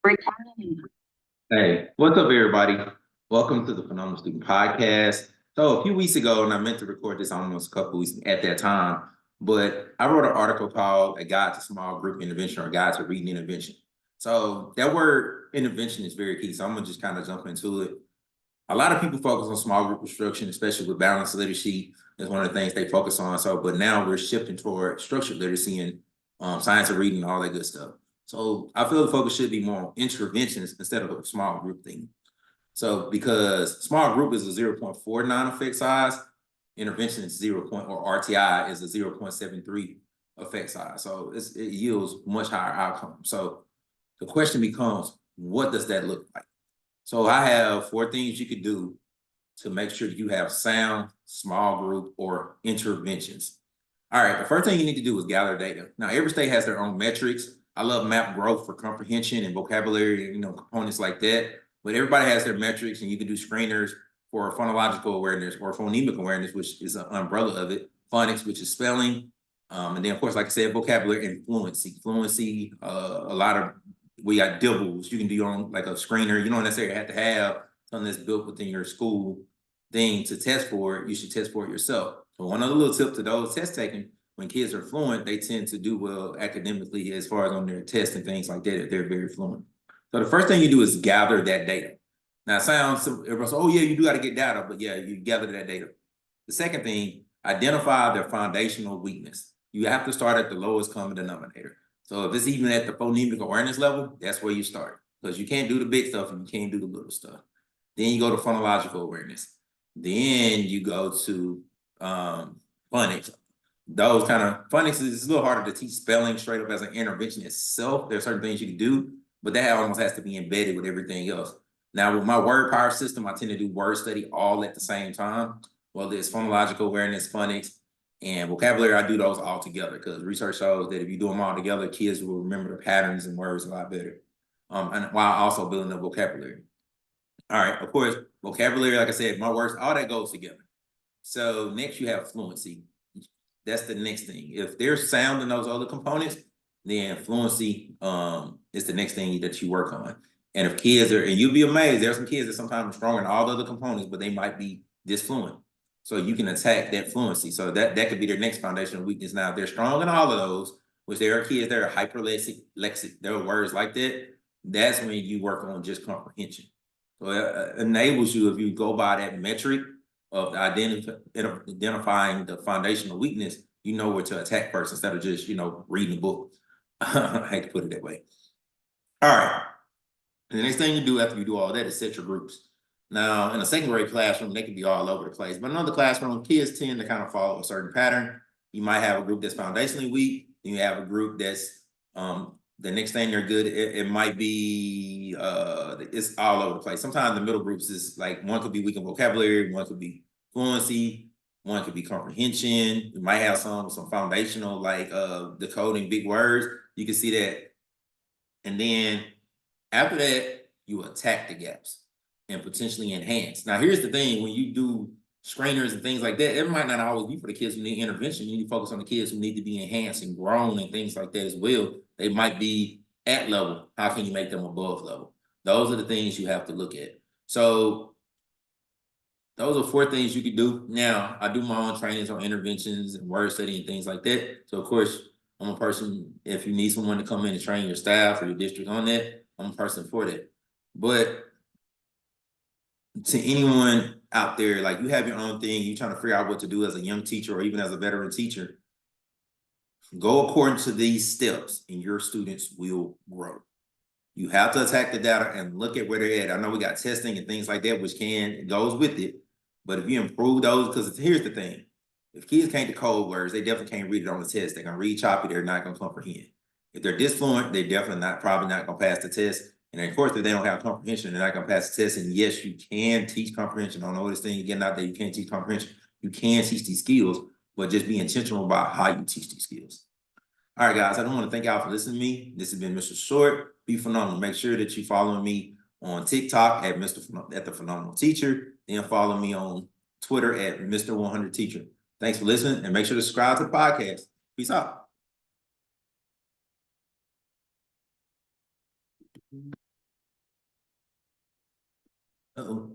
Recording. Hey, what's up, everybody? Welcome to the Phenomenal Student Podcast. So, a few weeks ago, and I meant to record this almost a couple weeks at that time, but I wrote an article called A Guide to Small Group Intervention or a Guide to Reading Intervention. So, that word intervention is very key. So, I'm going to just kind of jump into it. A lot of people focus on small group instruction, especially with balanced literacy. That's one of the things they focus on. So, but now we're shifting toward structured literacy and science of reading and all that good stuff. So I feel the focus should be more on interventions instead of a small group thing. So because small group is a 0.49 effect size, intervention is 0. Or RTI is a 0.73 effect size. So it yields much higher outcome. So the question becomes, what does that look like? So I have 4 things you could do to make sure you have sound, small group, or interventions. All right, the first thing you need to do is gather data. Now, every state has their own metrics. I love map growth for comprehension and vocabulary, components like that. But everybody has their metrics, and you can do screeners for phonological awareness or phonemic awareness, which is an umbrella of it. Phonics, which is spelling. And then, of course, like I said, vocabulary and fluency. Fluency, a lot of, we got dibbles. You can do on like a screener. You don't necessarily have to have something that's built within your school thing to test for it. You should test for it yourself. So one other little tip to those test taking, when kids are fluent, they tend to do well academically as far as on their tests and things like that if they're very fluent. So the first thing you do is gather that data. Now it sounds, everybody says, oh yeah, you do got to get data, but yeah, you gather that data. The second thing, identify their foundational weakness. You have to start at the lowest common denominator. So if it's even at the phonemic awareness level, that's where you start. Because you can't do the big stuff and you can't do the little stuff. Then you go to phonological awareness. Then you go to phonics. Those kind of phonics is a little harder to teach spelling straight up as an intervention itself. There's certain things you can do, but that almost has to be embedded with everything else. Now, with my word power system, I tend to do word study all at the same time. Well, there's phonological awareness, phonics, and vocabulary. I do those all together because research shows that if you do them all together, kids will remember the patterns and words a lot better. And while also building up vocabulary. All right, of course, vocabulary, like I said, my words, all that goes together. So next you have fluency. That's the next thing. If there's sound in those other components, then fluency is the next thing that you work on. And if kids are, and you'll be amazed, there's some kids that sometimes are strong in all the other components, but they might be disfluent. So you can attack that fluency. So that could be their next foundational weakness. Now, if they're strong in all of those, which there are kids that are hyperlexic, there are words like that, that's when you work on just comprehension. So it enables you, if you go by that metric of identifying the foundational weakness, you know where to attack first instead of just, reading a book. I hate to put it that way. All right. And the next thing you do after you do all that is set your groups. Now, in a second grade classroom, they can be all over the place. But in another classroom, kids tend to kind of follow a certain pattern. You might have a group that's foundationally weak. You have a group that's the next thing they're good. It might be it's all over the place. Sometimes the middle groups is like one could be weak in vocabulary, one could be fluency, one could be comprehension. You might have some foundational like decoding big words. You can see that. And then after that, you attack the gaps and potentially enhance. Now, here's the thing: when you do screeners and things like that, it might not always be for the kids who need intervention. You need to focus on the kids who need to be enhanced and grown and things like that as well. They might be at level. How can you make them above level? Those are the things you have to look at. So those are 4 things you could do. Now, I do my own trainings on interventions and word study and things like that. So, of course, I'm a person, if you need someone to come in and train your staff or your district on that, I'm a person for that. But to anyone out there, like you have your own thing, you're trying to figure out what to do as a young teacher or even as a veteran teacher, go according to these steps and your students will grow. You have to attack the data and look at where they're at. I know we got testing and things like that, which goes with it. But if you improve those, because here's the thing. If kids can't decode words, they definitely can't read it on the test. They're going to read choppy. They're not going to comprehend. If they're disfluent, they're definitely probably not going to pass the test. And of course, if they don't have comprehension, they're not going to pass the test. And yes, you can teach comprehension. I don't know this thing you're getting out there. You can't teach comprehension. You can teach these skills, but just be intentional about how you teach these skills. All right, guys, I don't want to thank y'all for listening to me. This has been Mr. Short. Be phenomenal. Make sure that you follow me on TikTok at the Phenomenal Teacher. Then follow me on Twitter at Mr. 100 Teacher. Thanks for listening, and make sure to subscribe to the podcast. Peace out. Uh-oh.